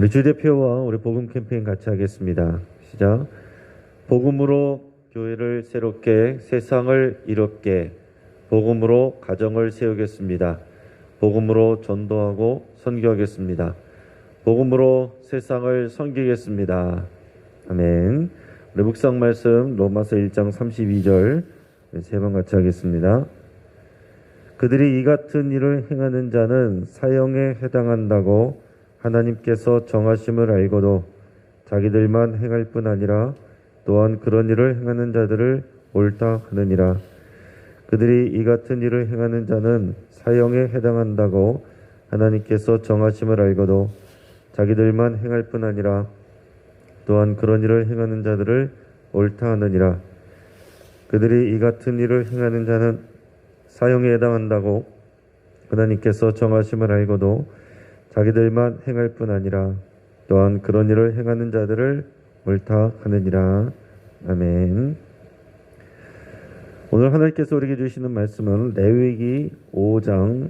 우리 주 대표와 우리 복음 캠페인 같이 하겠습니다. 시작. 복음으로 교회를 새롭게, 세상을 이롭게, 복음으로 가정을 세우겠습니다. 복음으로 전도하고 선교하겠습니다. 복음으로 세상을 섬기겠습니다. 아멘. 우리 묵상 말씀 로마서 1장 32절 세 번 같이 하겠습니다. 그들이 이 같은 일을 행하는 자는 사형에 해당한다고 하나님께서 정하심을 알고도 자기들만 행할 뿐 아니라 또한 그런 일을 행하는 자들을 옳다 하느니라. 그들이 이 같은 일을 행하는 자는 사형에 해당한다고 하나님께서 정하심을 알고도 자기들만 행할 뿐 아니라 또한 그런 일을 행하는 자들을 옳다 하느니라. 그들이 이 같은 일을 행하는 자는 사형에 해당한다고 하나님께서 정하심을 알고도 자기들만 행할 뿐 아니라 또한 그런 일을 행하는 자들을 옳다 하느니라. 아멘. 오늘 하나님께서 우리에게 주시는 말씀은 레위기 5장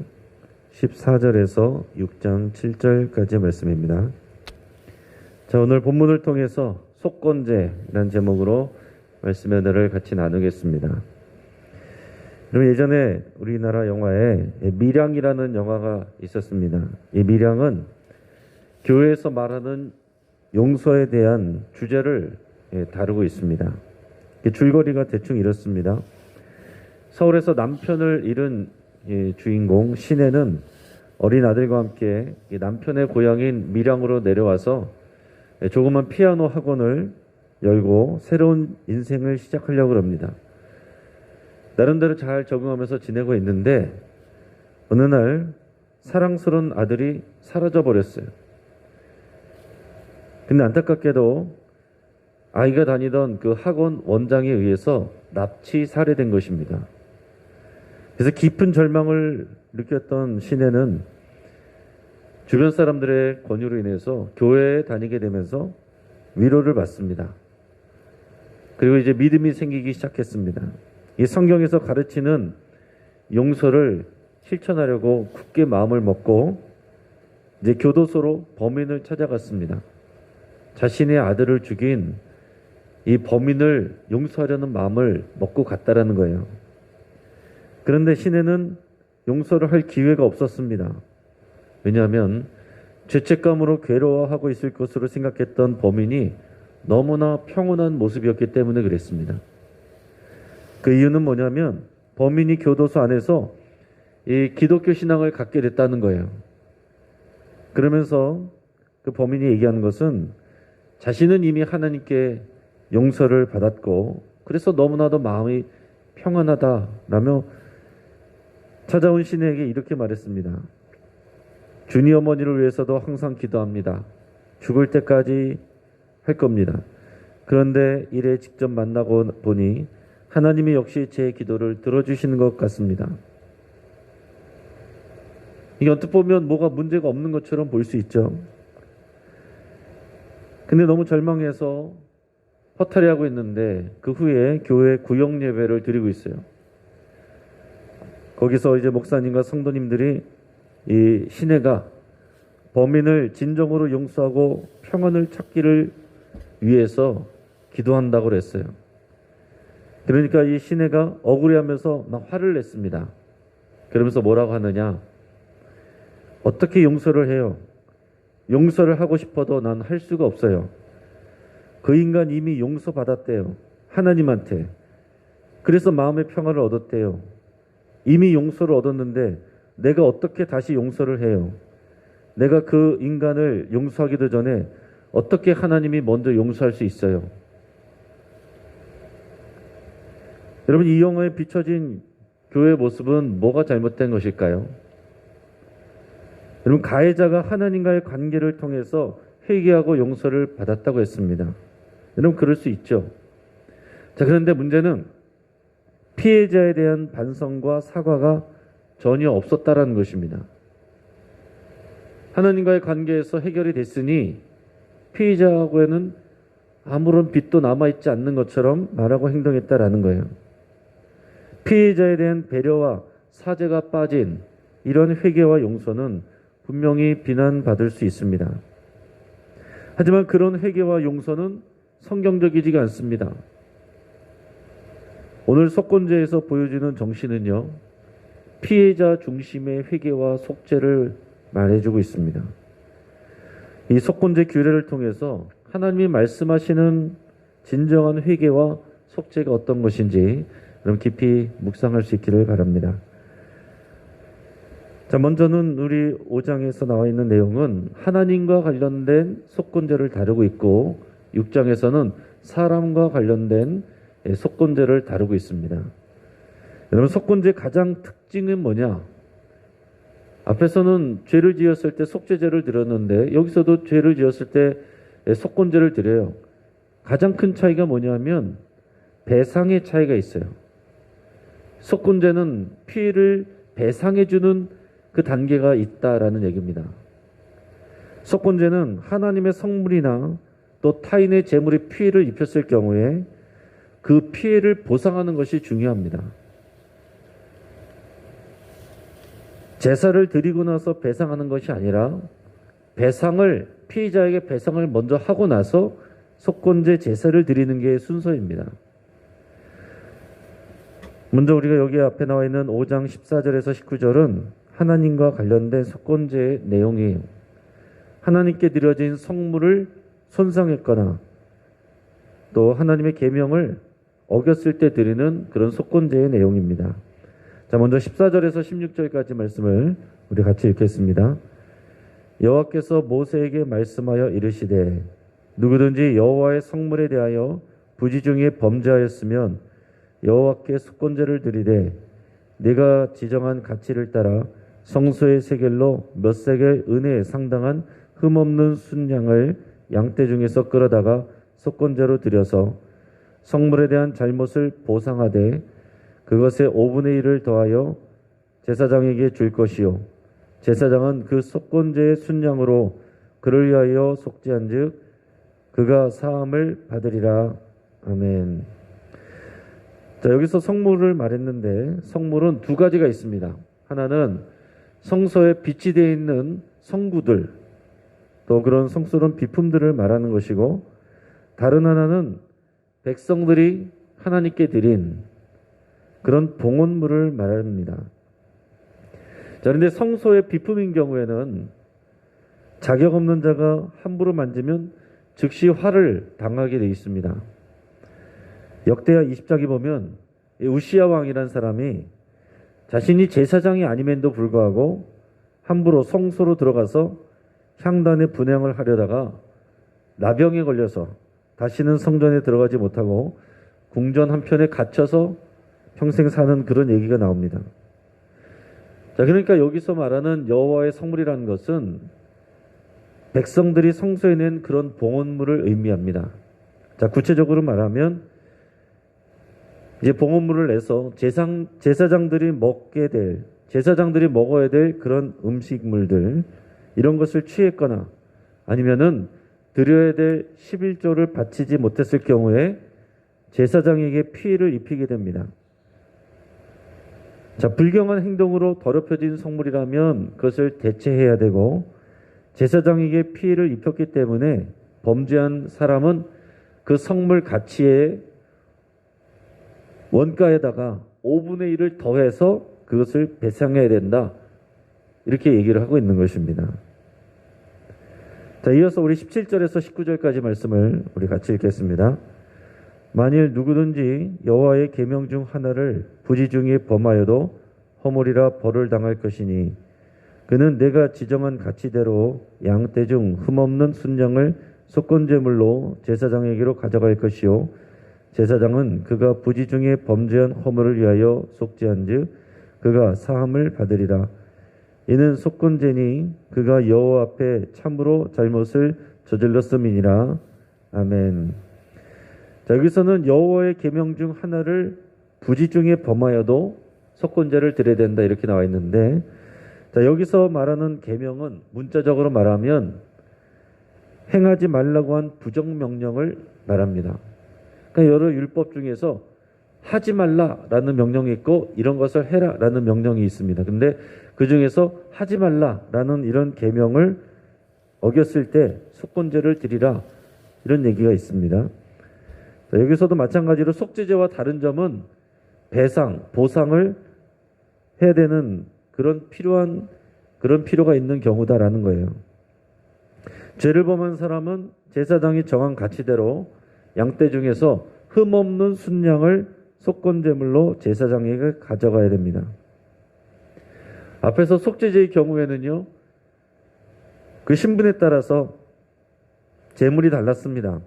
14절에서 6장 7절까지의 말씀입니다. 자, 오늘 본문을 통해서 속건제라는 제목으로 말씀의 은혜를 같이 나누겠습니다. 여러분, 예전에 우리나라 영화에 밀양이라는 영화가 있었습니다. 이 밀양은 교회에서 말하는 용서에 대한 주제를 다루고 있습니다. 줄거리가 대충 이렇습니다. 서울에서 남편을 잃은 주인공 신혜는 어린 아들과 함께 남편의 고향인 밀양으로 내려와서 조그만 피아노 학원을 열고 새로운 인생을 시작하려고 합니다. 나름대로 잘 적응하면서 지내고 있는데 어느 날 사랑스러운 아들이 사라져 버렸어요. 근데 안타깝게도 아이가 다니던 그 학원 원장에 의해서 납치 살해된 것입니다. 그래서 깊은 절망을 느꼈던 신혜는 주변 사람들의 권유로 인해서 교회에 다니게 되면서 위로를 받습니다. 그리고 이제 믿음이 생기기 시작했습니다. 이 성경에서 가르치는 용서를 실천하려고 굳게 마음을 먹고 이제 교도소로 범인을 찾아갔습니다. 자신의 아들을 죽인 이 범인을 용서하려는 마음을 먹고 갔다라는 거예요. 그런데 신혜는 용서를 할 기회가 없었습니다. 왜냐하면 죄책감으로 괴로워하고 있을 것으로 생각했던 범인이 너무나 평온한 모습이었기 때문에 그랬습니다. 그 이유는 뭐냐면 범인이 교도소 안에서 이 기독교 신앙을 갖게 됐다는 거예요. 그러면서 그 범인이 얘기하는 것은 자신은 이미 하나님께 용서를 받았고 그래서 너무나도 마음이 평안하다라며 찾아온 신에게 이렇게 말했습니다. 준이 어머니를 위해서도 항상 기도합니다. 죽을 때까지 할 겁니다. 그런데 이래 직접 만나고 보니 하나님이 역시 제 기도를 들어주시는 것 같습니다. 이게 언뜻 보면 뭐가 문제가 없는 것처럼 보일 수 있죠. 근데 너무 절망해서 허탈해하고 있는데 그 후에 교회 구역 예배를 드리고 있어요. 거기서 이제 목사님과 성도님들이 이 신혜가 범인을 진정으로 용서하고 평안을 찾기를 위해서 기도한다고 그랬어요. 그러니까 이 신혜가 억울해하면서 막 화를 냈습니다. 그러면서 뭐라고 하느냐? 어떻게 용서를 해요? 용서를 하고 싶어도 난 할 수가 없어요. 그 인간 이미 용서받았대요. 하나님한테. 그래서 마음의 평안을 얻었대요. 이미 용서를 얻었는데 내가 어떻게 다시 용서를 해요? 내가 그 인간을 용서하기도 전에 어떻게 하나님이 먼저 용서할 수 있어요? 여러분, 이 영화에 비춰진 교회의 모습은 뭐가 잘못된 것일까요? 여러분, 가해자가 하나님과의 관계를 통해서 회개하고 용서를 받았다고 했습니다. 여러분, 그럴 수 있죠. 자, 그런데 문제는 피해자에 대한 반성과 사과가 전혀 없었다라는 것입니다. 하나님과의 관계에서 해결이 됐으니 피해자하고는 아무런 빚도 남아있지 않는 것처럼 말하고 행동했다라는 거예요. 피해자에 대한 배려와 사죄가 빠진 이런 회개와 용서는 분명히 비난받을 수 있습니다. 하지만 그런 회개와 용서는 성경적이지가 않습니다. 오늘 속건제에서 보여주는 정신은요, 피해자 중심의 회개와 속죄를 말해주고 있습니다. 이 속건제 규례를 통해서 하나님이 말씀하시는 진정한 회개와 속죄가 어떤 것인지 그럼 깊이 묵상할 수 있기를 바랍니다. 자, 먼저는 우리 5장에서 나와 있는 내용은 하나님과 관련된 속건제를 다루고 있고 6장에서는 사람과 관련된 속건제를 다루고 있습니다. 여러분, 속건제 가장 특징은 뭐냐? 앞에서는 죄를 지었을 때 속죄제를 드렸는데 여기서도 죄를 지었을 때 속건제를 드려요. 가장 큰 차이가 뭐냐면 배상의 차이가 있어요. 속건제는 피해를 배상해주는 그 단계가 있다라는 얘기입니다. 속건제는 하나님의 성물이나 또 타인의 재물에 피해를 입혔을 경우에 그 피해를 보상하는 것이 중요합니다. 제사를 드리고 나서 배상하는 것이 아니라 피해자에게 배상을 먼저 하고 나서 속건제 제사를 드리는 게 순서입니다. 먼저 우리가 여기 앞에 나와 있는 5장 14절에서 19절은 하나님과 관련된 속건제의 내용이에요. 하나님께 드려진 성물을 손상했거나 또 하나님의 계명을 어겼을 때 드리는 그런 속건제의 내용입니다. 자, 먼저 14절에서 16절까지 말씀을 우리 같이 읽겠습니다. 여호와께서 모세에게 말씀하여 이르시되 누구든지 여호와의 성물에 대하여 부지 중에 범죄하였으면 여호와께 속건제를 드리되 네가 지정한 가치를 따라 성소의 세겔로 몇 세겔 은혜에 상당한 흠없는 순양을 양떼 중에서 끌어다가 속건제로 드려서 성물에 대한 잘못을 보상하되 그것의 5분의 1을 더하여 제사장에게 줄 것이요 제사장은 그 속건제의 순양으로 그를 위하여 속죄한즉 그가 사함을 받으리라. 아멘. 자, 여기서 성물을 말했는데 성물은 두 가지가 있습니다. 하나는 성소에 비치되어 있는 성구들, 또 그런 성스러운 비품들을 말하는 것이고, 다른 하나는 백성들이 하나님께 드린 그런 봉헌물을 말합니다. 자, 그런데 성소의 비품인 경우에는 자격 없는 자가 함부로 만지면 즉시 화를 당하게 되어 있습니다. 역대하 20장에 보면 우시야 왕이라는 사람이 자신이 제사장이 아님에도 불구하고 함부로 성소로 들어가서 향단의 분향을 하려다가 나병에 걸려서 다시는 성전에 들어가지 못하고 궁전 한편에 갇혀서 평생 사는 그런 얘기가 나옵니다. 자, 그러니까 여기서 말하는 여호와의 성물이라는 것은 백성들이 성소에 낸 그런 봉헌물을 의미합니다. 자, 구체적으로 말하면 이제 봉헌물을 내서 제사장들이 먹어야 될 그런 음식물들, 이런 것을 취했거나 아니면은 드려야 될 11조를 바치지 못했을 경우에 제사장에게 피해를 입히게 됩니다. 자, 불경한 행동으로 더럽혀진 성물이라면 그것을 대체해야 되고, 제사장에게 피해를 입혔기 때문에 범죄한 사람은 그 성물 가치의 원가에다가 5분의 1을 더해서 그것을 배상해야 된다. 이렇게 얘기를 하고 있는 것입니다. 자, 이어서 우리 17절에서 19절까지 말씀을 우리 같이 읽겠습니다. 만일 누구든지 여호와의 계명 중 하나를 부지 중에 범하여도 허물이라 벌을 당할 것이니 그는 내가 지정한 가치대로 양떼 중 흠없는 순양을 속건제물로 제사장에게로 가져갈 것이요 제사장은 그가 부지 중에 범죄한 허물을 위하여 속죄한즉 그가 사함을 받으리라. 이는 속건제니 그가 여호와 앞에 참으로 잘못을 저질렀음이니라. 아멘. 자, 여기서는 여호와의 계명 중 하나를 부지 중에 범하여도 속건제를 드려야 된다 이렇게 나와 있는데, 자, 여기서 말하는 계명은 문자적으로 말하면 행하지 말라고 한 부정명령을 말합니다. 그러니까 여러 율법 중에서 하지 말라라는 명령이 있고 이런 것을 해라라는 명령이 있습니다. 근데 그 중에서 하지 말라라는 이런 계명을 어겼을 때 속건제를 드리라, 이런 얘기가 있습니다. 자, 여기서도 마찬가지로 속죄제와 다른 점은 배상, 보상을 해야 되는 그런 필요가 있는 경우다라는 거예요. 죄를 범한 사람은 제사장이 정한 가치대로 양떼 중에서 흠없는 순양을 속건제물로 제사장에게 가져가야 됩니다. 앞에서 속죄제의 경우에는요, 그 신분에 따라서 제물이 달랐습니다.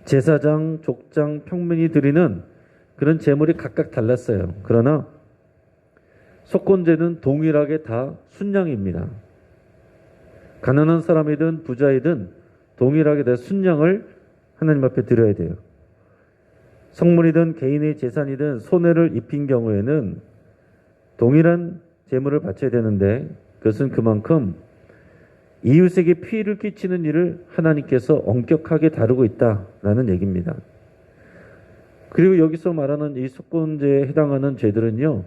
제사장, 족장, 평민이 드리는 그런 제물이 각각 달랐어요. 그러나 속건제는 동일하게 다 순양입니다. 가난한 사람이든 부자이든 동일하게 다 순양을 하나님 앞에 드려야 돼요. 성문이든 개인의 재산이든 손해를 입힌 경우에는 동일한 제물을 바쳐야 되는데, 그것은 그만큼 이웃에게 피해를 끼치는 일을 하나님께서 엄격하게 다루고 있다라는 얘기입니다. 그리고 여기서 말하는 이 속건제에 해당하는 죄들은요,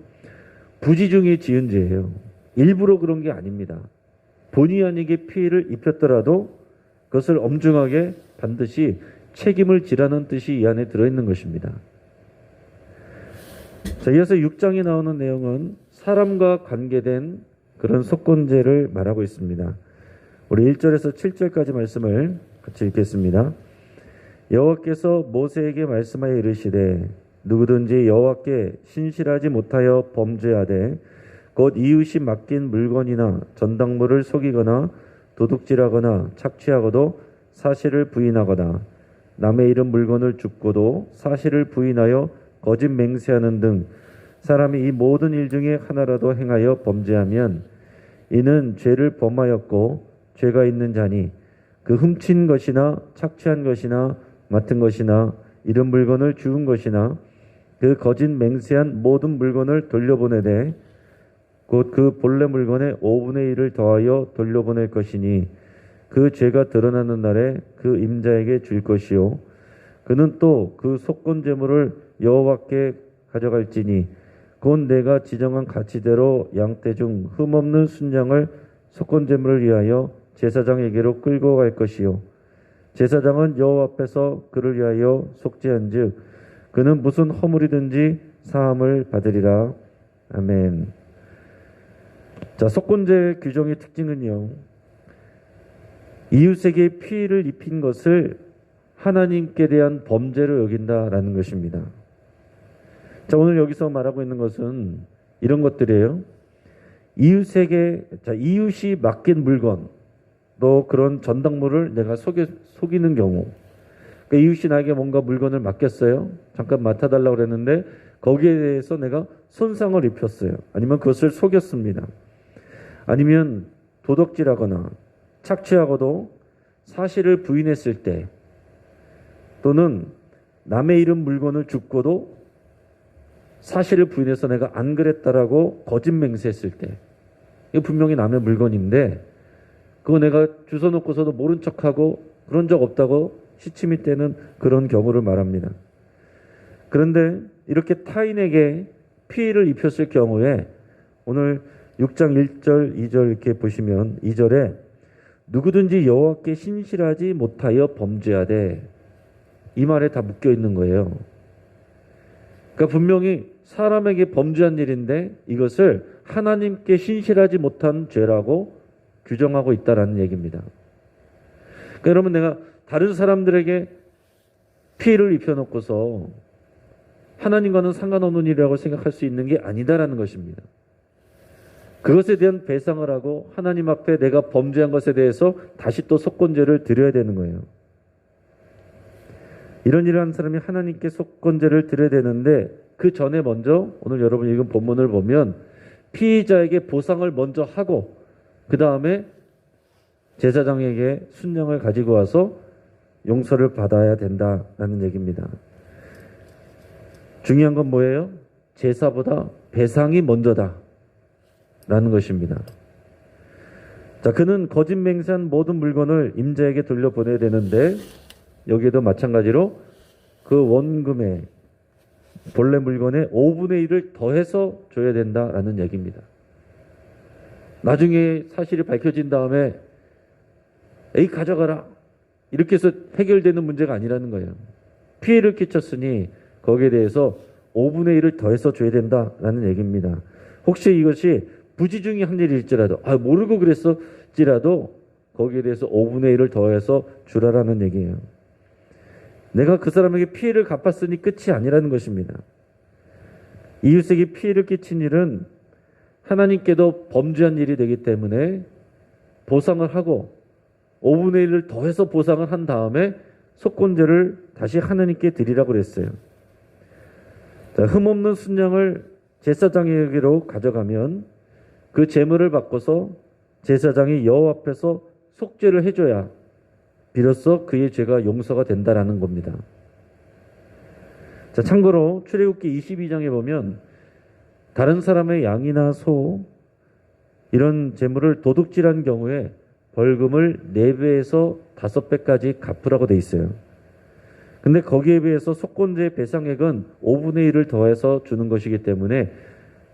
부지중에 지은 죄예요. 일부러 그런 게 아닙니다. 본의 아니게 피해를 입혔더라도 그것을 엄중하게 반드시 책임을 지라는 뜻이 이 안에 들어있는 것입니다. 자, 이어서 6장에 나오는 내용은 사람과 관계된 그런 속건제를 말하고 있습니다. 우리 1절에서 7절까지 말씀을 같이 읽겠습니다. 여호와께서 모세에게 말씀하여 이르시되 누구든지 여호와께 신실하지 못하여 범죄하되 곧 이웃이 맡긴 물건이나 전당물을 속이거나 도둑질하거나 착취하고도 사실을 부인하거나 남의 이름 물건을 줍고도 사실을 부인하여 거짓 맹세하는 등 사람이 이 모든 일 중에 하나라도 행하여 범죄하면 이는 죄를 범하였고 죄가 있는 자니 그 훔친 것이나 착취한 것이나 맡은 것이나 이런 물건을 주운 것이나 그 거짓 맹세한 모든 물건을 돌려보내되 곧 그 본래 물건의 5분의 1을 더하여 돌려보낼 것이니 그 죄가 드러나는 날에 그 임자에게 줄 것이요 그는 또 그 속건제물을 여호와께 가져갈지니 곧 내가 지정한 가치대로 양떼 중 흠없는 순양을 속건제물을 위하여 제사장에게로 끌고 갈 것이요 제사장은 여호와 앞에서 그를 위하여 속죄한즉 그는 무슨 허물이든지 사함을 받으리라. 아멘. 자, 속건제 규정의 특징은요, 이웃에게 피해를 입힌 것을 하나님께 대한 범죄로 여긴다라는 것입니다. 자, 오늘 여기서 말하고 있는 것은 이런 것들이에요. 이웃이 맡긴 물건, 또 그런 전당물을 내가 속이는 경우, 그러니까 이웃이 나에게 뭔가 물건을 맡겼어요. 잠깐 맡아달라고 그랬는데 거기에 대해서 내가 손상을 입혔어요. 아니면 그것을 속였습니다. 아니면 도둑질하거나 착취하고도 사실을 부인했을 때, 또는 남의 이름 물건을 줍고도 사실을 부인해서 내가 안 그랬다라고 거짓 맹세했을 때, 이거 분명히 남의 물건인데 그거 내가 주워놓고서도 모른 척하고 그런 적 없다고 시침이 떼는 그런 경우를 말합니다. 그런데 이렇게 타인에게 피해를 입혔을 경우에 오늘 6장 1절 2절 이렇게 보시면 2절에 누구든지 여호와께 신실하지 못하여 범죄하되, 이 말에 다 묶여 있는 거예요. 그러니까 분명히 사람에게 범죄한 일인데 이것을 하나님께 신실하지 못한 죄라고 규정하고 있다라는 얘기입니다. 그러니까 여러분, 내가 다른 사람들에게 피해를 입혀놓고서 하나님과는 상관없는 일이라고 생각할 수 있는 게 아니다라는 것입니다. 그것에 대한 배상을 하고 하나님 앞에 내가 범죄한 것에 대해서 다시 또 속건제를 드려야 되는 거예요. 이런 일을 하는 사람이 하나님께 속건제를 드려야 되는데 그 전에 먼저 오늘 여러분 읽은 본문을 보면 피의자에게 보상을 먼저 하고 그 다음에 제사장에게 순양을 가지고 와서 용서를 받아야 된다라는 얘기입니다. 중요한 건 뭐예요? 제사보다 배상이 먼저다 라는 것입니다. 자, 그는 거짓 맹세한 모든 물건을 임자에게 돌려보내야 되는데 여기에도 마찬가지로 그 원금의 본래 물건의 5분의 1을 더해서 줘야 된다라는 얘기입니다. 나중에 사실이 밝혀진 다음에 에이 가져가라. 이렇게 해서 해결되는 문제가 아니라는 거예요. 피해를 끼쳤으니 거기에 대해서 5분의 1을 더해서 줘야 된다라는 얘기입니다. 혹시 이것이 부지중에 한 일일지라도 모르고 그랬을지라도 거기에 대해서 5분의 1을 더해서 주라라는 얘기예요. 내가 그 사람에게 피해를 갚았으니 끝이 아니라는 것입니다. 이웃에게 피해를 끼친 일은 하나님께도 범죄한 일이 되기 때문에 보상을 하고 5분의 1을 더해서 보상을 한 다음에 속건제를 다시 하나님께 드리라고 그랬어요. 자, 흠없는 순양을 제사장에게로 가져가면 그 제물을 바꿔서 제사장이 여호와 앞에서 속죄를 해줘야 비로소 그의 죄가 용서가 된다라는 겁니다. 자, 참고로 출애굽기 22장에 보면 다른 사람의 양이나 소 이런 제물을 도둑질한 경우에 벌금을 4배에서 5배까지 갚으라고 돼 있어요. 근데 거기에 비해서 속건제 배상액은 5분의 1을 더해서 주는 것이기 때문에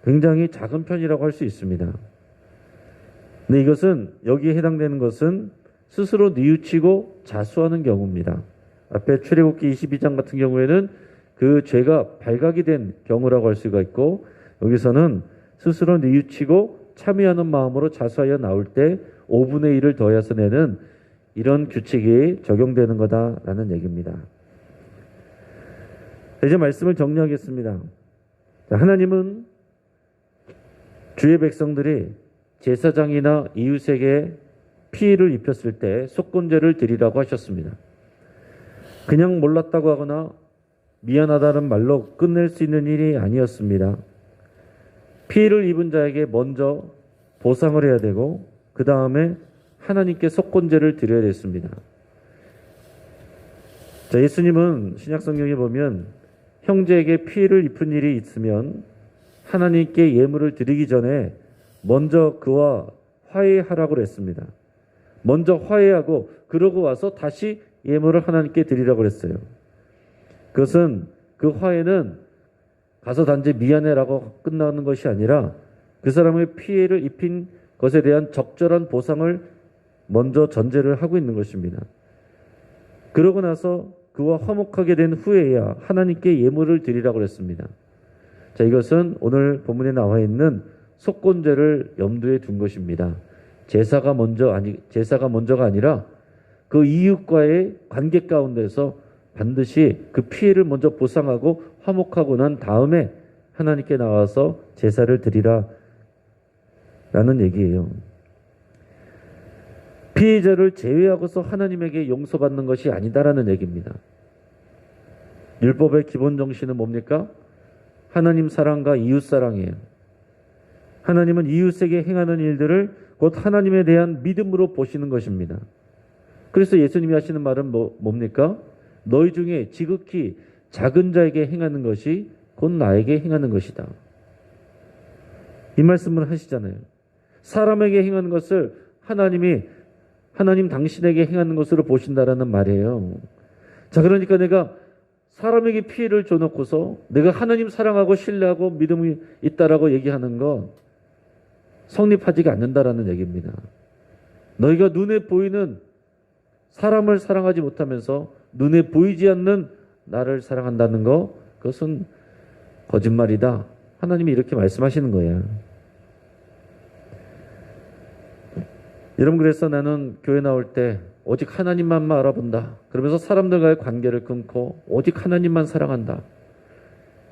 굉장히 작은 편이라고 할 수 있습니다. 근데 이것은 여기에 해당되는 것은 스스로 뉘우치고 자수하는 경우입니다. 앞에 출애굽기 22장 같은 경우에는 그 죄가 발각이 된 경우라고 할 수가 있고 여기서는 스스로 뉘우치고 참여하는 마음으로 자수하여 나올 때 5분의 1을 더해서 내는 이런 규칙이 적용되는 거다라는 얘기입니다. 이제 말씀을 정리하겠습니다. 하나님은 주의 백성들이 제사장이나 이웃에게 피해를 입혔을 때 속건제를 드리라고 하셨습니다. 그냥 몰랐다고 하거나 미안하다는 말로 끝낼 수 있는 일이 아니었습니다. 피해를 입은 자에게 먼저 보상을 해야 되고 그 다음에 하나님께 속건제를 드려야 됐습니다. 자, 예수님은 신약성경에 보면 형제에게 피해를 입은 일이 있으면 하나님께 예물을 드리기 전에 먼저 그와 화해하라고 그랬습니다. 먼저 화해하고 그러고 와서 다시 예물을 하나님께 드리라고 그랬어요. 그것은 그 화해는 가서 단지 미안해라고 끝나는 것이 아니라 그 사람의 피해를 입힌 것에 대한 적절한 보상을 먼저 전제를 하고 있는 것입니다. 그러고 나서 그와 화목하게 된 후에야 하나님께 예물을 드리라고 했습니다. 자, 이것은 오늘 본문에 나와 있는 속건제를 염두에 둔 것입니다. 제사가 먼저가 아니라 그 이웃과의 관계 가운데서 반드시 그 피해를 먼저 보상하고 화목하고 난 다음에 하나님께 나와서 제사를 드리라 라는 얘기예요. 피해자를 제외하고서 하나님에게 용서받는 것이 아니다라는 얘기입니다. 율법의 기본 정신은 뭡니까? 하나님 사랑과 이웃 사랑이에요. 하나님은 이웃에게 행하는 일들을 곧 하나님에 대한 믿음으로 보시는 것입니다. 그래서 예수님이 하시는 말은 뭡니까? 너희 중에 지극히 작은 자에게 행하는 것이 곧 나에게 행하는 것이다. 이 말씀을 하시잖아요. 사람에게 행하는 것을 하나님 당신에게 행하는 것으로 보신다라는 말이에요. 자, 그러니까 내가 사람에게 피해를 줘놓고서 내가 하나님 사랑하고 신뢰하고 믿음이 있다라고 얘기하는 건 성립하지가 않는다라는 얘기입니다. 너희가 눈에 보이는 사람을 사랑하지 못하면서 눈에 보이지 않는 나를 사랑한다는 거, 그것은 거짓말이다. 하나님이 이렇게 말씀하시는 거예요. 여러분, 그래서 나는 교회 나올 때 오직 하나님만 알아본다. 그러면서 사람들과의 관계를 끊고 오직 하나님만 사랑한다.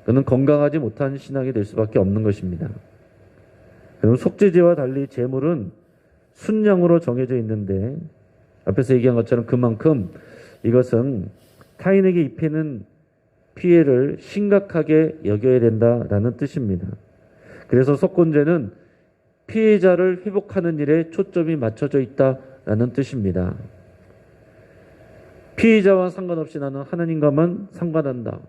그는 건강하지 못한 신앙이 될 수밖에 없는 것입니다. 그럼 속죄제와 달리 제물은 순양으로 정해져 있는데 앞에서 얘기한 것처럼 그만큼 이것은 타인에게 입히는 피해를 심각하게 여겨야 된다라는 뜻입니다. 그래서 속건제는 피해자를 회복하는 일에 초점이 맞춰져 있다라는 뜻입니다. 피해자와 상관없이 나는 하나님과만 상관한다.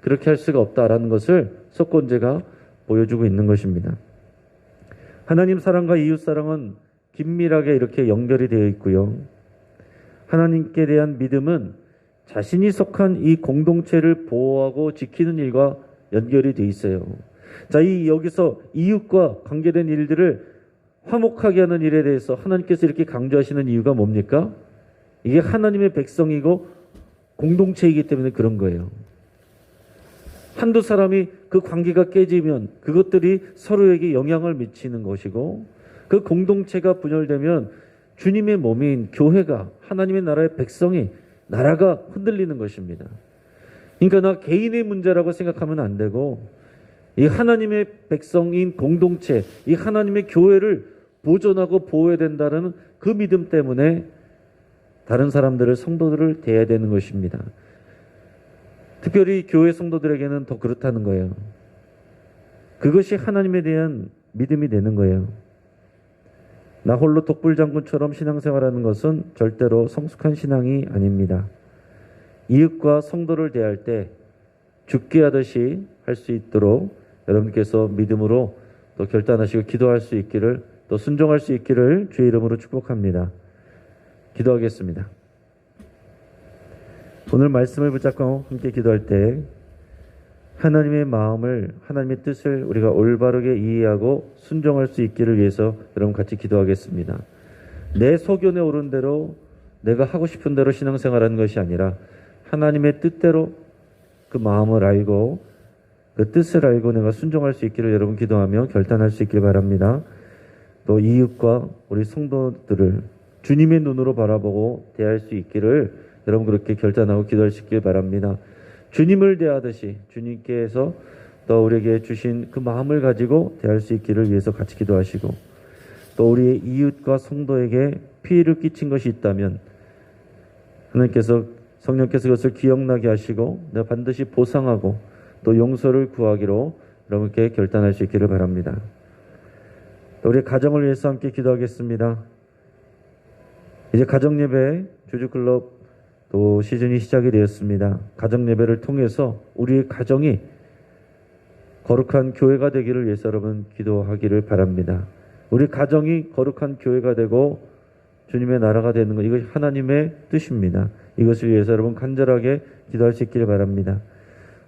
그렇게 할 수가 없다라는 것을 속건제가 보여주고 있는 것입니다. 하나님 사랑과 이웃 사랑은 긴밀하게 이렇게 연결이 되어 있고요. 하나님께 대한 믿음은 자신이 속한 이 공동체를 보호하고 지키는 일과 연결이 되어 있어요. 자, 여기서 이웃과 관계된 일들을 화목하게 하는 일에 대해서 하나님께서 이렇게 강조하시는 이유가 뭡니까? 이게 하나님의 백성이고 공동체이기 때문에 그런 거예요. 한두 사람이 그 관계가 깨지면 그것들이 서로에게 영향을 미치는 것이고, 그 공동체가 분열되면 주님의 몸인 교회가, 하나님의 나라의 백성이, 나라가 흔들리는 것입니다. 그러니까 나 개인의 문제라고 생각하면 안 되고, 이 하나님의 백성인 공동체, 이 하나님의 교회를 보존하고 보호해야 된다는 그 믿음 때문에 다른 사람들을, 성도들을 대해야 되는 것입니다. 특별히 교회 성도들에게는 더 그렇다는 거예요. 그것이 하나님에 대한 믿음이 되는 거예요. 나 홀로 독불장군처럼 신앙생활하는 것은 절대로 성숙한 신앙이 아닙니다. 이웃과 성도를 대할 때 죽게 하듯이 할 수 있도록 여러분께서 믿음으로 또 결단하시고 기도할 수 있기를, 또 순종할 수 있기를 주의 이름으로 축복합니다. 기도하겠습니다. 오늘 말씀을 붙잡고 함께 기도할 때 하나님의 마음을, 하나님의 뜻을 우리가 올바르게 이해하고 순종할 수 있기를 위해서 여러분 같이 기도하겠습니다. 내 소견에 오른 대로, 내가 하고 싶은 대로 신앙생활하는 것이 아니라 하나님의 뜻대로 그 마음을 알고 그 뜻을 알고 내가 순종할 수 있기를 여러분 기도하며 결단할 수 있길 바랍니다. 또 이웃과 우리 성도들을 주님의 눈으로 바라보고 대할 수 있기를 여러분 그렇게 결단하고 기도할 수 있길 바랍니다. 주님을 대하듯이 주님께서 또 우리에게 주신 그 마음을 가지고 대할 수 있기를 위해서 같이 기도하시고, 또 우리의 이웃과 성도에게 피해를 끼친 것이 있다면 하나님께서, 성령께서 그것을 기억나게 하시고 내가 반드시 보상하고 또 용서를 구하기로 여러분께 결단할 수 있기를 바랍니다. 또 우리 가정을 위해서 함께 기도하겠습니다. 이제 가정예배 주주클럽 또 시즌이 시작이 되었습니다. 가정예배를 통해서 우리의 가정이 거룩한 교회가 되기를 위해서 여러분 기도하기를 바랍니다. 우리 가정이 거룩한 교회가 되고 주님의 나라가 되는 것, 이것이 하나님의 뜻입니다. 이것을 위해서 여러분 간절하게 기도할 수 있기를 바랍니다.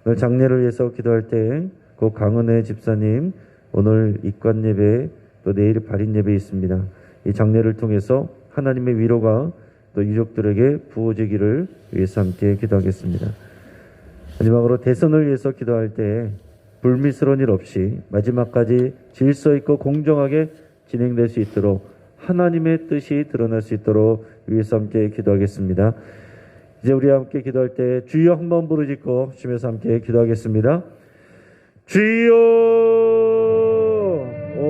오늘 장례를 위해서 기도할 때 그 강은혜 집사님 오늘 입관예배 또 내일 발인예배 있습니다. 이 장례를 통해서 하나님의 위로가 또 유족들에게 부어지기를 위해서 함께 기도하겠습니다. 마지막으로 대선을 위해서 기도할 때 불미스러운 일 없이 마지막까지 질서 있고 공정하게 진행될 수 있도록 하나님의 뜻이 드러날 수 있도록 위해서 함께 기도하겠습니다. 이제 우리 함께 기도할 때 주여 한번 부르짖고 주면서 함께 기도하겠습니다. 주여